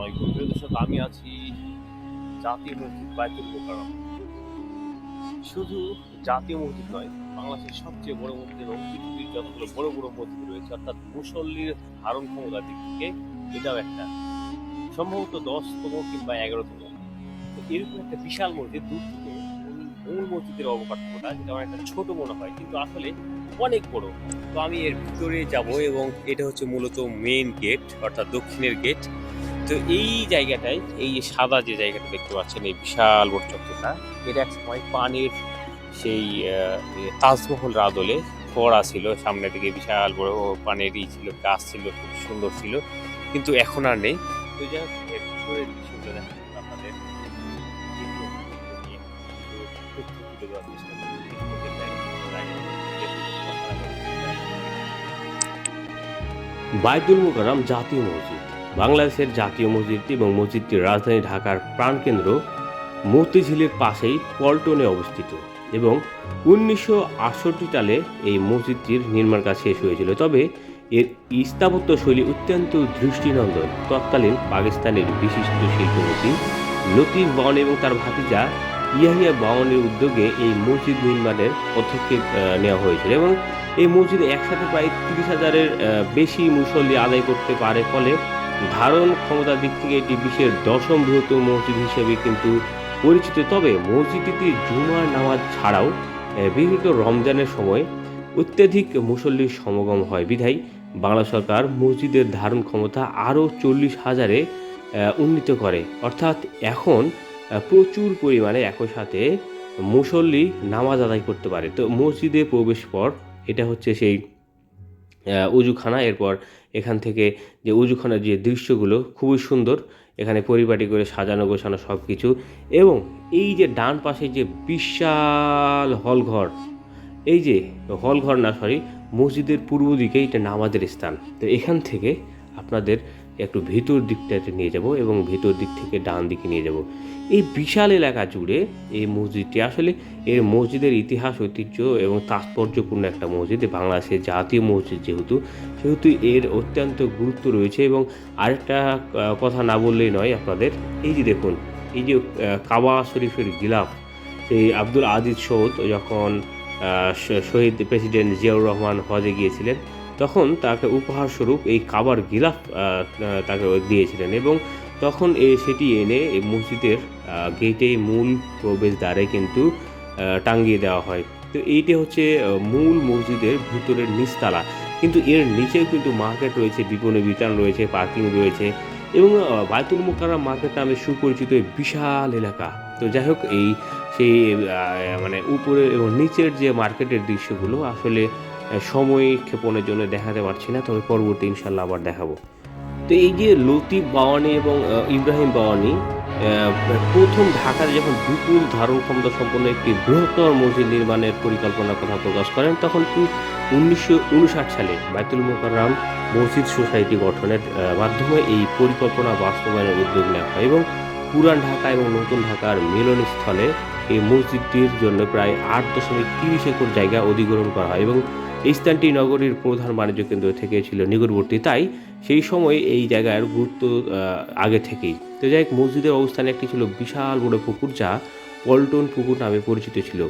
আলাইকুম প্রিয় দর্শক, আমি আছি জাতীয় মসজিদ বায়তুল মোকাররম। শুধু জাতীয় মসজিদ নয়, বাংলাদেশের সবচেয়ে বড় মসজিদ এবং পৃথিবীর যতগুলো বড় বড় মসজিদ রয়েছে, অর্থাৎ মুসল্লির ধারণ ক্ষমতার দিক থেকে এটাও একটা, সম্ভবত 10তম কিংবা 11তম। তো এরকম একটা বিশাল মসজিদ দূর থেকে মূল মসজিদের অবকাঠামোটা যেটা আমার একটা ছোট মনে হয়, কিন্তু আসলে অনেক বড়। তো আমি এর ভিতরে যাব এবং এটা হচ্ছে মূলত মেইন গেট, অর্থাৎ দক্ষিণের গেট। তো এই জায়গাটায়, এই যে সাদা যে জায়গাটা দেখতে পাচ্ছেন, এই বিশাল বড় চত্বরটা, এটা এক সময় পানির সেই তাজমহল আদলে ফোয়ারা ছিল, সামনের দিকে বিশাল বড় পানির ছিল, গাছ ছিল, খুব সুন্দর ছিল, কিন্তু এখন আর নেই। তো যাই হোক, এর ভিতরের দৃশ্যগুলো দেখার জন্য আপনাদের দ্বিতীয় ভিডিও নিয়ে একটু তথ্য তুলে দেওয়ার চেষ্টা করি। বায়তুল মোকাররম জাতীয় মসজিদ বাংলাদেশের জাতীয় মসজিদটি এবং মসজিদটির রাজধানী ঢাকার প্রাণকেন্দ্র মতিঝিলের পাশেই পল্টনে অবস্থিত এবং 1968 সালে এই মসজিদটির নির্মাণ কাজ শেষ হয়েছিল। তবে এর স্থাপত্য শৈলী অত্যন্ত দৃষ্টিনন্দন। তৎকালীন পাকিস্তানের বিশিষ্ট শিল্পপতি লতিফ বাওয়ানি এবং তার ভাতিজা ইয়াহিয়া বাওয়ানির উদ্যোগে এই মসজিদ নির্মাণের পদক্ষেপ নেওয়া হয়েছিল এবং এই মসজিদে একসাথে প্রায় 30,000-এর বেশি মুসল্লি আদায় করতে পারে, ফলে ধারণ ক্ষমতার দিক থেকে এটি বিশ্বের 10ম বৃহত্তম মসজিদ হিসেবে কিন্তু পরিচিত। তবে মসজিদটিতে জুমার নামাজ ছাড়াও বিশেষত রমজানের সময় অত্যাধিক মুসল্লির সমাগম হয় বিধায় বাংলা সরকার মসজিদের ধারণ ক্ষমতা আরও 40,000-এ উন্নীত করে। অর্থাৎ এখন প্রচুর পরিমাণে একই সাথে মুসল্লি নামাজ আদায় করতে পারে। তো মসজিদে প্রবেশ পর এটা হচ্ছে সেই উজুখানা। এরপর এখান থেকে যে উজুখানার যে দৃশ্যগুলো খুবই সুন্দর, এখানে পরিপাটি করে সাজানো গোছানো সব কিছু। এবং এই যে ডান পাশে যে বিশাল হলঘর, এই যে হলঘর না সরি মসজিদের পূর্ব দিকে এটা নামাজের স্থান। তো এখান থেকে আপনাদের একটু ভিতর দিকটাতে নিয়ে যাব এবং ভিতর দিক থেকে ডান দিকে নিয়ে যাব। এই বিশাল এলাকা জুড়ে এই মসজিদটি আসলে, এর মসজিদের ইতিহাস, ঐতিহ্য এবং তাৎপর্যপূর্ণ একটা মসজিদ। বাংলাদেশের জাতীয় মসজিদ সেহেতু এর অত্যন্ত গুরুত্ব রয়েছে। এবং আরেকটা কথা না বললেই নয় আপনাদের, এই যে দেখুন, এই যে কাবা শরীফের গিলাফ, সেই আব্দুল আজিজ সৌদ যখন শহীদ প্রেসিডেন্ট জিয়াউর রহমান হজে গিয়েছিলেন, তখন তাকে উপহারস্বরূপ এই কাবার গিলাফ তাকে দিয়েছিলেন এবং তখন সেটি এনে এই মসজিদের গেটে মূল প্রবেশদ্বারে কিন্তু টাঙ্গিয়ে দেওয়া হয়। তো এইটা হচ্ছে মূল মসজিদের ভিতরের নিচতলা, কিন্তু এর নিচেও কিন্তু মার্কেট রয়েছে, বিপণী বিতান রয়েছে, পার্কিং রয়েছে এবং বায়তুল মোকাররম মার্কেট নামে সুপরিচিত বিশাল এলাকা। তো যাই হোক, এই সেই মানে উপরে এবং নিচের যে মার্কেটের দৃশ্যগুলো আসলে সময় ক্ষেপণের জন্য দেখাতে পারছি না, তবে পরবর্তী ইনশাল্লাহ আবার দেখাবো। তো এই যে লতিফ বাওয়ানি এবং ইব্রাহিম বাওয়ানি প্রথম ঢাকায় যখন বিপুল ধারণ ক্ষমতা সম্পন্ন একটি বৃহত্তর মসজিদ নির্মাণের পরিকল্পনার কথা প্রকাশ করেন, তখন 1959 সালে বায়তুল মোকাররম মসজিদ সোসাইটি গঠনের মাধ্যমে এই পরিকল্পনা বাস্তবায়নের উদ্যোগ নেওয়া হয় এবং পুরান ঢাকা এবং নতুন ঢাকার মিলনস্থলে এই মসজিদটির জন্য প্রায় 8.30 একর জায়গা অধিগ্রহণ করা হয় এবং এই স্থানটি নগরীর প্রধান বাণিজ্য কেন্দ্র থেকে ছিল নিকটবর্তী, তাই সেই সময় এই জায়গার গুরুত্ব আগে থেকেই। তো যাই হোক, মসজিদের অবস্থানে একটি ছিল বিশাল বড় পুকুর, যা পল্টন পুকুর নামে পরিচিত ছিল।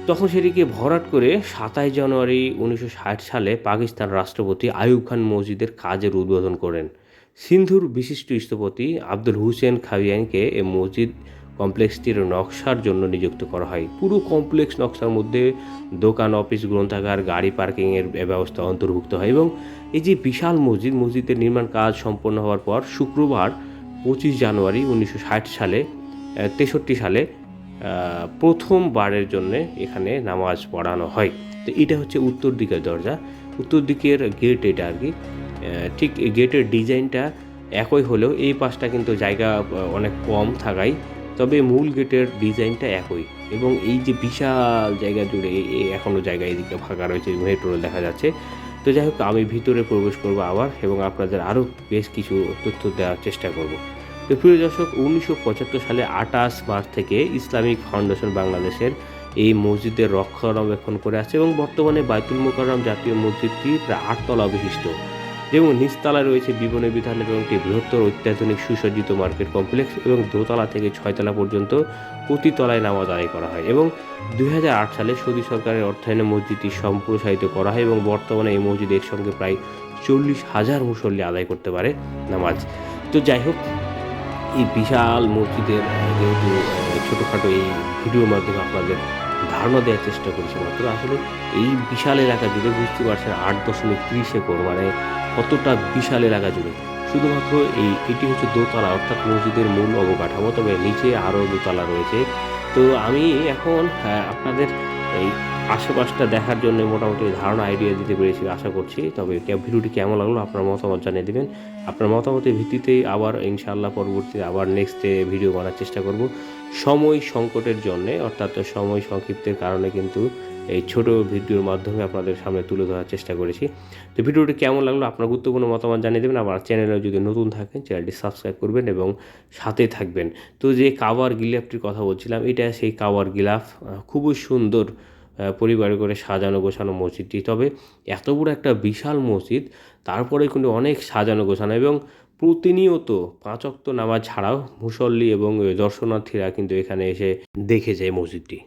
তখন সেটিকে ভরাট করে 27 জানুয়ারি 1960 সালে পাকিস্তান রাষ্ট্রপতি আইয়ুব খান মসজিদের কাজের উদ্বোধন করেন। সিন্ধুর বিশিষ্ট স্থপতি আব্দুল হুসেন খাবিয়ানকে এই মসজিদ কমপ্লেক্সটির নকশার জন্য নিযুক্ত করা হয়। পুরো কমপ্লেক্স নকশার মধ্যে দোকান, অফিস, গ্রন্থাগার, গাড়ি পার্কিংয়ের ব্যবস্থা অন্তর্ভুক্ত হয় এবং এই যে বিশাল মসজিদের নির্মাণ কাজ সম্পন্ন হওয়ার পর শুক্রবার 25 জানুয়ারি 1960 সালে 63 সালে প্রথমবারের জন্য এখানে নামাজ পড়ানো হয়। তো এটা হচ্ছে উত্তর দিকের দরজা, উত্তর দিকের গেট এটা আর কি। ঠিক গেটের ডিজাইনটা একই হলেও এই পাশটা কিন্তু জায়গা অনেক কম থাকায়, তবে মূল গেটের ডিজাইনটা একই। এবং এই যে বিশাল জায়গা জুড়ে এখনও জায়গা এদিকে ফাঁকা রয়েছে, মেট্রো দেখা যাচ্ছে। তো যাই হোক, আমি ভিতরে প্রবেশ করব আবার এবং আপনাদের আরও বেশ কিছু তথ্য দেওয়ার চেষ্টা করব। তো প্রিয় দর্শক, 1975 সালে 28 মার্চ থেকে ইসলামিক ফাউন্ডেশন বাংলাদেশের এই মসজিদের রক্ষণাবেক্ষণ করে আসছে এবং বর্তমানে বায়তুল মোকাররম জাতীয় মসজিদটি প্রায় 8 তলা বিশিষ্ট। এবং নিচতলায় রয়েছে বিপণী বিধান এবং একটি বৃহত্তর অত্যাধুনিক সুসজ্জিত মার্কেট কমপ্লেক্স এবং দোতলা থেকে 6 তলা পর্যন্ত প্রতি তলায় নামাজ আদায় করা হয়। এবং 2008 সালে সৌদি সরকারের অর্থায়নে মসজিদটি সম্প্রসারিত করা হয় এবং বর্তমানে এই মসজিদ একসঙ্গে প্রায় 40,000 মুসল্লি আদায় করতে পারে নামাজ। তো যাই হোক, এই বিশাল মসজিদের যেহেতু ছোটোখাটো এই ভিডিওর মাধ্যমে আপনাদের ধারণা দেওয়ার চেষ্টা করেছি মাত্র, আসলে এই বিশাল এলাকা জুড়ে বুঝতে পারছেন 8.30 একর, মানে কতটা বিশাল এলাকা জুড়ে শুধুমাত্র এটি হচ্ছে দোতলা, অর্থাৎ মসজিদের মূল অবকাঠামো, তবে নিচে আরও দোতলা রয়েছে। তো আমি এখন আপনাদের এই আশেপাশটা দেখার জন্য মোটামুটি ধারণা আইডিয়া দিতে পেরেছি আশা করছি। তবে ভিডিওটি কেমন লাগলো আপনার মতামত জানিয়ে দেবেন। আপনার মতামতের ভিত্তিতেই আবার ইনশাআল্লাহ পরবর্তীতে আবার নেক্সটে ভিডিও বানার চেষ্টা করব। সময় সংকটের জন্যে, অর্থাৎ সময় সংক্ষিপ্তের কারণে কিন্তু এই ছোট ভিডিওর মাধ্যমে আপনাদের সামনে তুলে ধরার চেষ্টা করেছি। তো ভিডিওটি কেমন লাগলো আপনার গুরুত্বপূর্ণ মতামত জানিয়ে দেবেন। আমার চ্যানেলে যদি নতুন থাকেন চ্যানেলটি সাবস্ক্রাইব করবেন এবং সাথে থাকবেন। তো যে কাবার গিলাফটির কথা বলছিলাম, এটা সেই কাবার গিলাফ, খুবই সুন্দর পরিবারে করে সাজানো গোছানো মসজিদটি। তবে এত বড় একটা বিশাল মসজিদ, তারপরে কিন্তু অনেক সাজানো গোছানো এবং প্রতিনিয়ত 5 ওয়াক্ত নামাজ ছাড়াও মুসল্লি এবং দর্শনার্থীরা কিন্তু এখানে এসে দেখে যায় মসজিদটি।